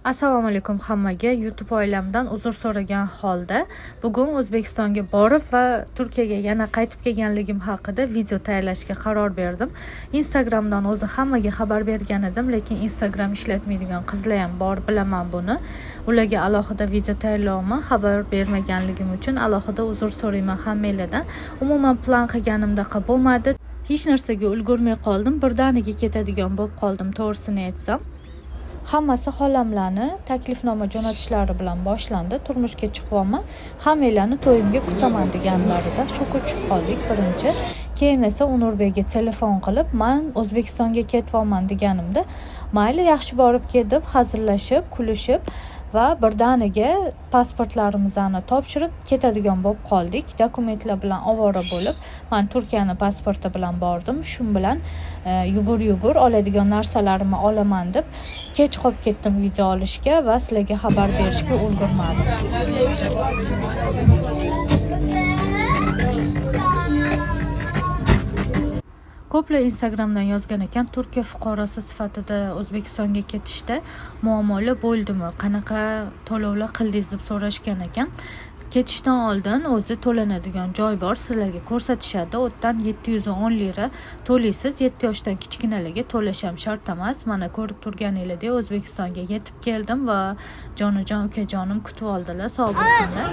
Assalomu alaykum hammaga. YouTube oilamdan uzr so'ragan holda bugun O'zbekistonga borib va Turkiyaga yana qaytib kelganligim haqida video tayyorlashga qaror berdim. Instagramdan o'zi hammaga xabar bergan edim, lekin Instagram ishlatmaydigan qizlar ham bor, bilaman buni. Ularga alohida video tayyorlayman, xabar bermaganligim uchun alohida uzr so'rayman hammalardan. Umuman plan qilganimdaqa bo'lmadi. Hech narsaga ulgurmay qoldim, birdaniga ketadigan bo'lib qoldim, to'g'risini aytsam. Hammasi xolamlarni taklifnoma jo'natishlari bilan boshlandi. Turmushga chiqyapman, hammanglarni to'yimga kutaman deganlarida shokka tushib qoldik birinchi. Keyin esa Unurbekga telefon qilib, "Men O'zbekistonga ketyapman" deganimda, "Mayli, yaxshi borib kelib, hazillashib, kulishib va birdaniga pasportlarimizni topshirib ketadigan bo'lib qoldik. Dokumentlar bilan ovora bo'lib, men Turkiyani pasporti bilan bordim. Shu bilan yugur oladigan narsalarimni olaman deb kech qolib ketdim video olishga va sizlarga xabar berishga ulgurmadim. Ko'plar Instagramdan yozgan ekan, Turkiya fuqarosi sifatida O'zbekistonga ketishda muammolar bo'ldimi, qanaqa to'lovlar qildingiz deb so'rashgan ekan. Ketishdan oldin o'zi to'lanadigan joy bor, sizlarga ko'rsatishadi. O'tdan 710 lira to'laysiz. 7 yoshdan kichkinalarga to'lash ham shart emas. Mana ko'rib turganingizdek O'zbekistonga yetib keldim va jonajon ukajonim kutib oldilar. Sog' bo'lsinlar.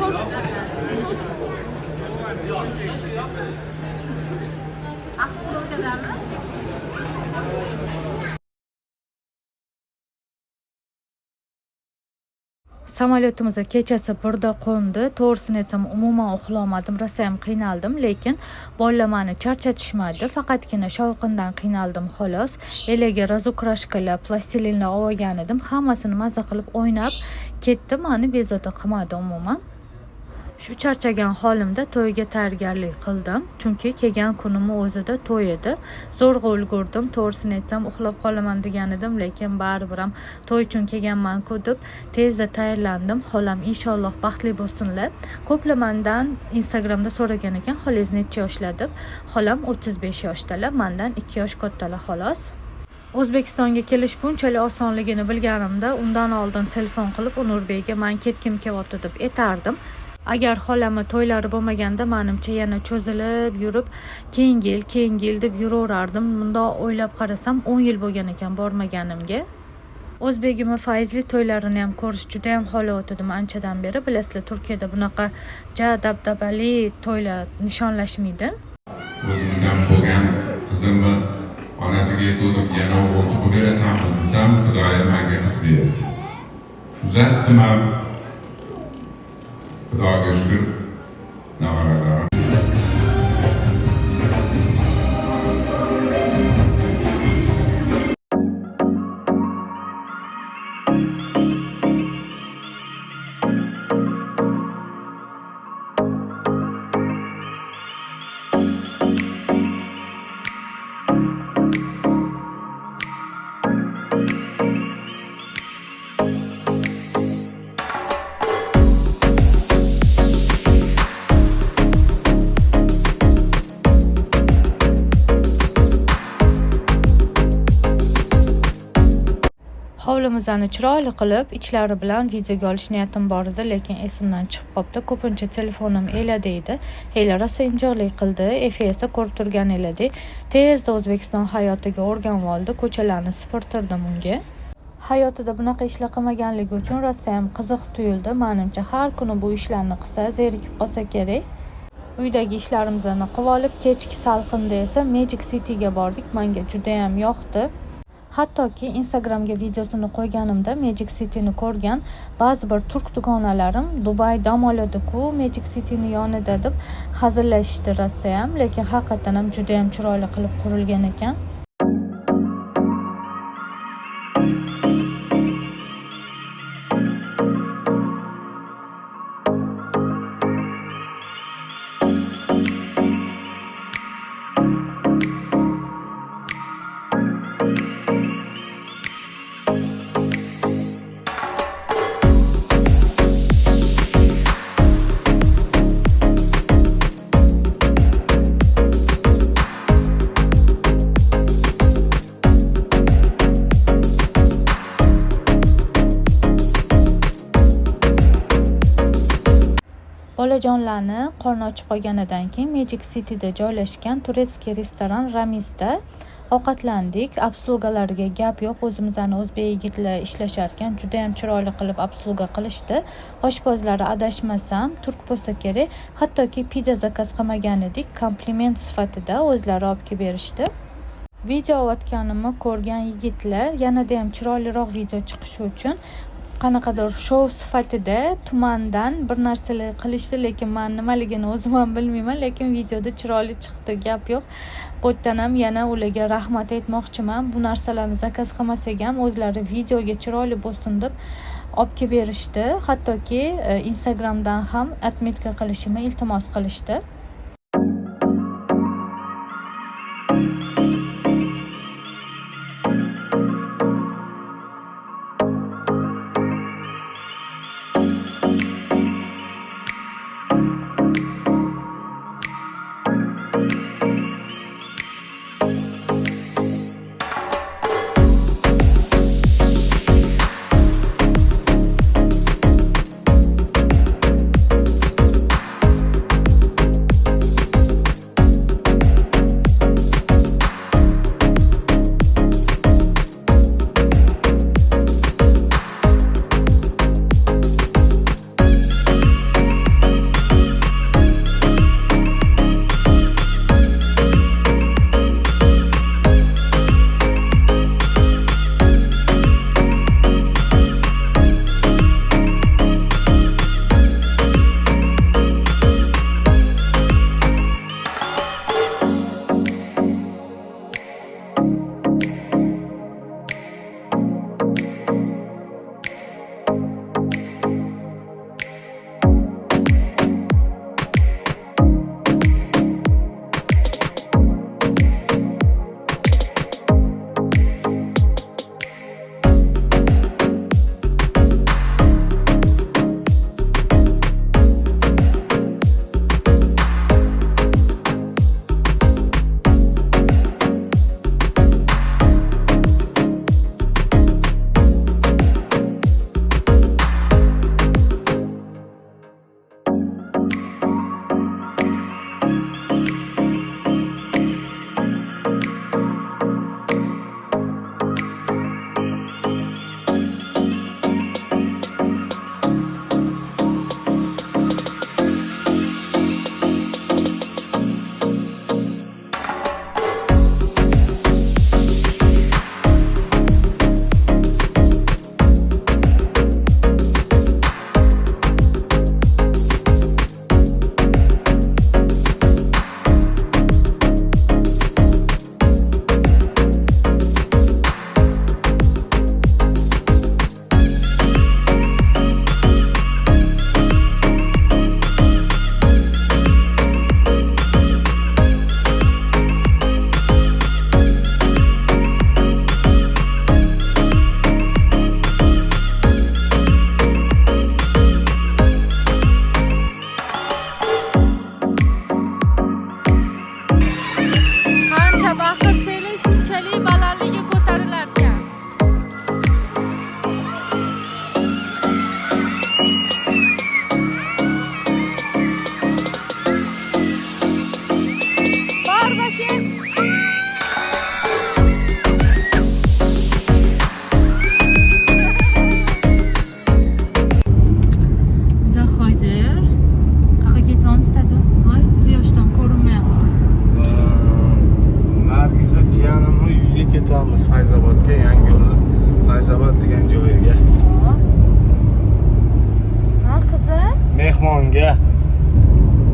Samolyotimiz kechasi 1da qo'ndi. To'g'risini aytsam, umuman uxlamadim, rosa ham qiynaldim, lekin bolalar meni charchatishmadi. Faqatgina shovqindan qiynaldim xolos. Elega razukrashkalar, plastilinlar olgan edim. Hammasini maza qilib o'ynab ketdim. Meni bezovta qilmadi umuman. Shu charchagan holimda to'yga tayyorgarlik qildim, chunki kelgan kunim o'zida to'y edi. Zo'rg'a ulgurdim, to'g'risini aytsam uxlab qolaman degan edim, lekin baribir ham to'y uchun kelganman-ku deb tezda tayyorlandim. Xolam inshaalloh baxtli bo'lsinlar. Ko'plar mendan Instagramda so'ragan ekan, xolangiz necha yoshlar deb. Xolam 35 yoshdalar, mendan 2 yosh kattalar xolos. O'zbekistonga kelish bunchalik osonligini bilganimda, undan oldin telefon qilib Unurbekga "Men ketgim kelyapti" deb aytardim. Agar xolamni to'ylari bo'lmaganda, menimcha yana cho'zilib yurib, keyingi yil deb yuraverardim. Bunda o'ylab qarasam 10 yil bo'lgan ekan bormaganimga. O'zbegimni Fayzli to'ylarini ham ko'rish juda ham xohlayotgandim anchadan beri. Bilasizlar, Turkiyada bunaqa dabdabali to'ylar nishonlashmaydi. O'zimdan bo'lgan qizimni onasiga aytdim, yana o'g'il tug'ib berasanmi desam, Xudoyim menga qiz berdi. Uzatdim ham. Xudoga shukr, navaralar. Hovlimizni chiroyli qilib, ichlari bilan videoga olish niyatim bor edi, lekin esimdan chiqib qopti. Ko'pincha telefonim elada edi. Rosa injiqlik qildi. Efi esa ko'rib turganingizdek, tezda O'zbekiston hayotiga o'rganib oldi. Ko'chalarni supurtirdim unga. Hayotida bunaqa ishlar qilmaganligi uchun rosa ham qiziq tuyuldi. Menimcha har kuni bu ishlarni qilsa, zerikib qolsa kerak. Uydagi ishlarimizni qilib olib, kechki salqinda esa Magic City'ga bordik. Menga juda ham yoqdi. Hattoki Instagramga videosini qo'yganimda Magic City'ni ko'rgan ba'zi bir turk dugonalarim Dubay dam oladi-ku Magic City'ni yonida deb hazillashishdi rosa ham, lekin haqiqatan ham juda ham chiroyli qilib qurilgan ekan. bolajonlarni qorni ochib qolganidan keyin Magic Cityda joylashgan turetskiy restoran Ramizda ovqatlandik. Obslugalariga gap yo'q. O'zimizning o'zbek yigitlar ishlashar ekan, juda ham chiroyli qilib obsluga qilishdi. Oshpozlari adashmasam turk bo'lsa kerak. Hattoki pida zakaz qilmagan edik, kompliment sifatida o'zlari olib kelib berishdi. Video olayotganimni ko'rgan yigitlar yanada ham chiroyliroq video chiqishi uchun qanaqadir shou sifatida tumandan bir narsalar qilishdi, lekin men nimaligini o'zim ham bilmayman, lekin videoda chiroyli chiqdi, gap yo'q. Bu yerdan ham yana ularga rahmat aytmoqchiman. Bu narsalarni zakaz qilmasak ham o'zlari videoga chiroyli bo'lsin deb olib kelib berishdi. Hattoki Instagramdan ham отметка qilishimni iltimos qilishdi.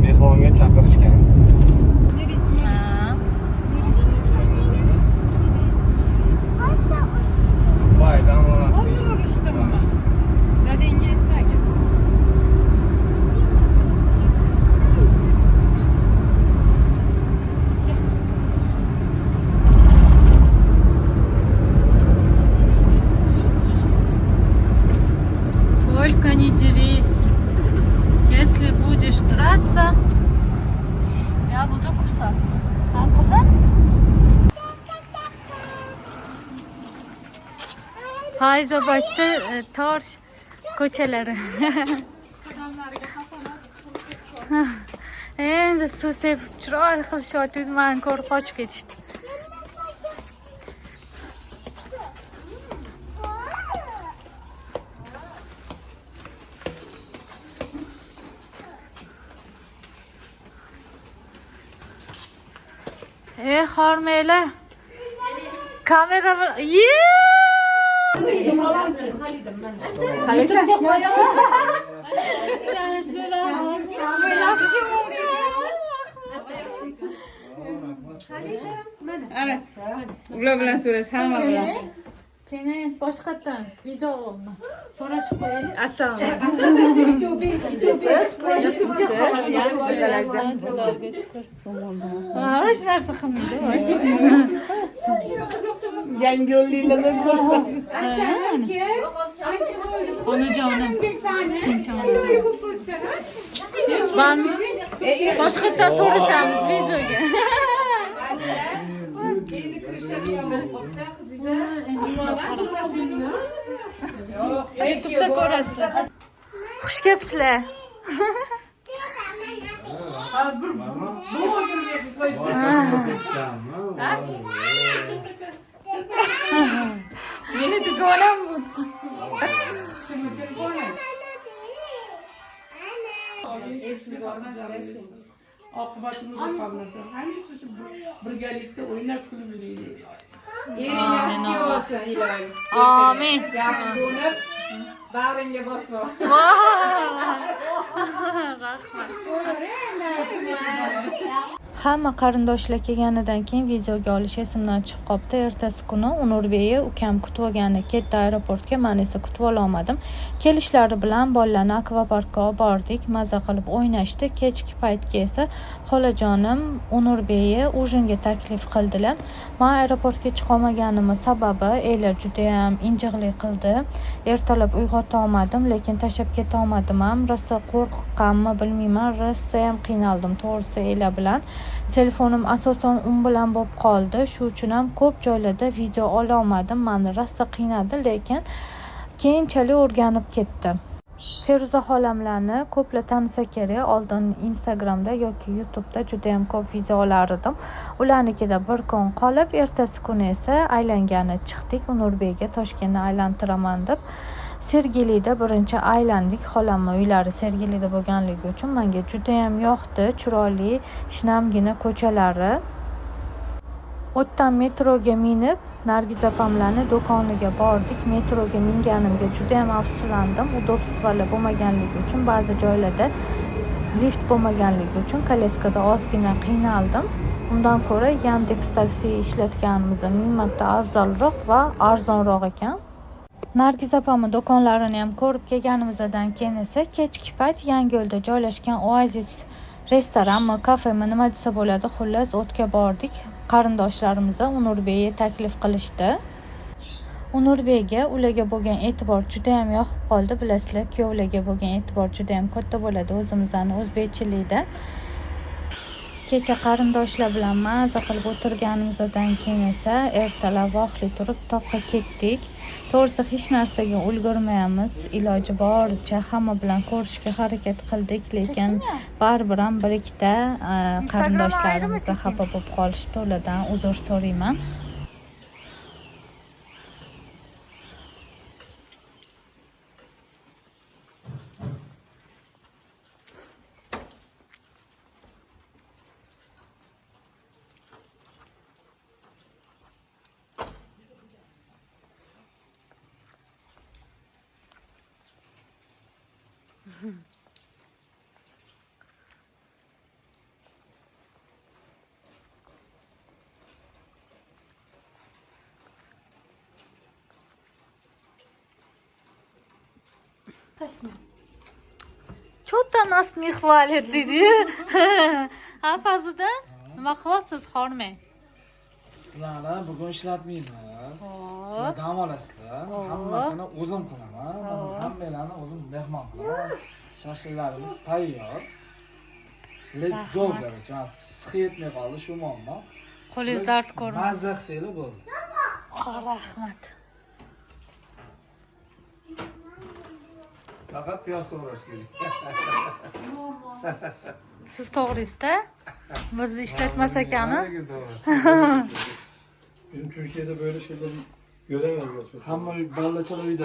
mehmonga chaqirishgan. Bayram oladi. işte baba. Dadenge etmagi. Только не дерись. Если будешь драться, я буду кусаться. А, kızım? Hayzobatda tor ko'chalari. Odamlarga hasanat Endi suv sepib chiroyli qilishyapti. Meni ko'rib qochib ketishdi. Hormeylar. Kamera Ular bilan so'rash hamma bilan. Seni boshqatdan video olma. So'rashib qo'yaylik. Assalomu Hech narsa qilmaydi. yangi yo'llilardan ko'rdim. Onajonim. Tinch onajonim. Bormi? Boshqatdan so'rashamiz videoga. YouTube'da ko'rasizlar. Xush kelibsizlar. Meni dugonam bo'lsin. Oqibatimizni qolmasin. Hamisha shu birgalikda o'ynab kulib yuraylik. Ering yaxshi bo'lsin, iloyim. Amin. Yaxshi bo'lib, bag'ringga bosma. Hamma qarindoshlar kelganidan keyin videoga olish esimdan chiqib qoldi. Ertasi kuni Unurbekni ukam kutib olgani ketdi aeroportga, men esa kutib ololmadim. Kelishlari bilan bolalarni akvaparkka olib bordik, maza qilib o'ynashdi. Kechki paytga esa xolajonim Unurbekni ujinga taklif qildilar. Men aeroportga chiqa olmaganimning sababi Ela juda ham injiqlik qildi. Ertalab uyg'ota olmadim, lekin tashlab keta olmadim ham. Rosa qo'rqqanmi bilmayman, rosa ham qiynaldim to'g'risi Ela bilan. Telefonim asosan bilan bo'lib qoldi. Shu uchun ham ko'p joylarda video ola olmadim. Meni rosa qiynadi, lekin keyinchalik o'rganib ketdim. Feruza xolamlarni ko'plar tanisa kerak. Oldin Instagramda yoki YouTube'da juda ham ko'p video olardim. Ularnikida bir kun qolib, ertasi kuni esa aylangani chiqdik. Unurbekga Toshkentni aylantiraman deb. Sergelida birinchi aylandik. Xolamni uylari Sergelida bo'lganligi uchun menga juda ham yoqdi. Chiroyli, shinamgina ko'chalari. O'tdan metroga minib, Nargiz opamlarning do'koniga bordik. Metroga minganimga juda ham afsuslandim. Udobstvolar bo'lmaganligi uchun, ba'zi joylarda lift bo'lmaganligi uchun koleskada ozgina qiynaldim. Undan ko'ra Yandex taksi ishlatganimiz 1000 marta afzalroq va arzonroq ekan. Nargiz opamning do'konlarini ham ko'rib kelganimizdan keyin esa kechki payt Yangiyo'lda joylashgan Oasis restoranmi, kafemi nima desa bo'ladi, xullas o'tga bordik. Qarindoshlarimiz Unurbekni taklif qilishdi. Unurbekga ularga bo'lgan e'tibor juda ham yoqib qoldi. Bilasizlar, kuyovlarga bo'lgan e'tibor juda ham katta bo'ladi o'zimizning o'zbekchilikda. Kecha qarindoshlar bilan maza qilib o'tirganimizdan keyin esa ertalab vaqtli turib toqqa ketdik. To'g'risi hech narsaga ulgurmaymiz. Iloji boricha hamma bilan ko'rishga harakat qildik, lekin baribir ham bir ikkita qarindoshlarimiz xafa bo'lib qolishdi. Ulardan uzr so'rayman. Что-то нас не хвалит, Диди. Ha, Fazliddin, nima qilyapsiz, xormay? Sizlarni bugun ishlatmaymiz. Sizlar dam olasizlar. Hammasini o'zim qilaman. Hammalarni o'zim mehmon qilaman. Shashliklarimiz tayyor. Let's go barajon. Siz yetmay qoldi shu muammo. Qo'lingiz dard ko'rmadi. Mazza qilsanglar bo'ldi. Rahmat. Faqat piyoz to'g'rash kerak. Siz to'g'risida bizni ishlatmas ekani. Bizim Türkiye'de böyle şeyleri göremezler çok. Hamma bolachalar uyda.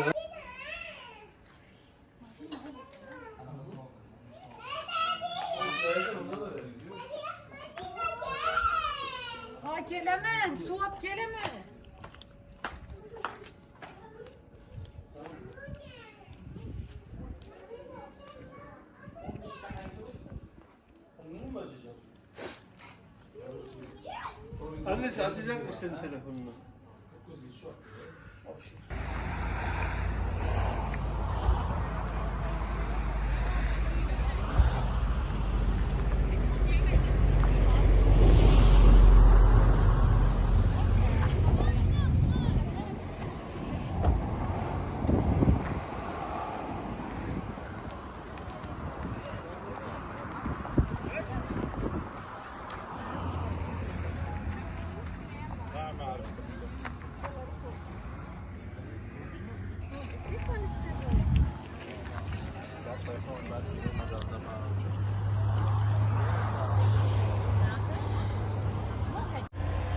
Ha kelaman, suvat kelaman. Annesi açacak mı senin telefonunu?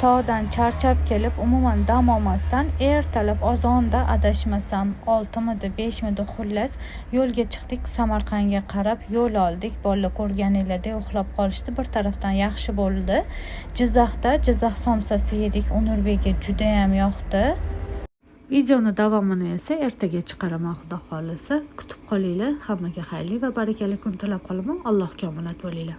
Tog'dan charchab kelib, umuman dam olmasdan ertalab azonda adashmasam 6midi 5midi xullas yo'lga chiqdik. Samarqandga qarab yo'l oldik. Bolalar ko'rganinglarda uxlab qolishdi. Bir tarafdan yaxshi bo'ldi. Jizzax somsasi yedik. Unurbekga juda ham yoqdi. Videoni davomini esa ertaga chiqaraman, xudo xolisa. Kutib qolinglar. Hammaga xayrli va barakali kun tilab qolaman. Allohga omonat bo'linglar.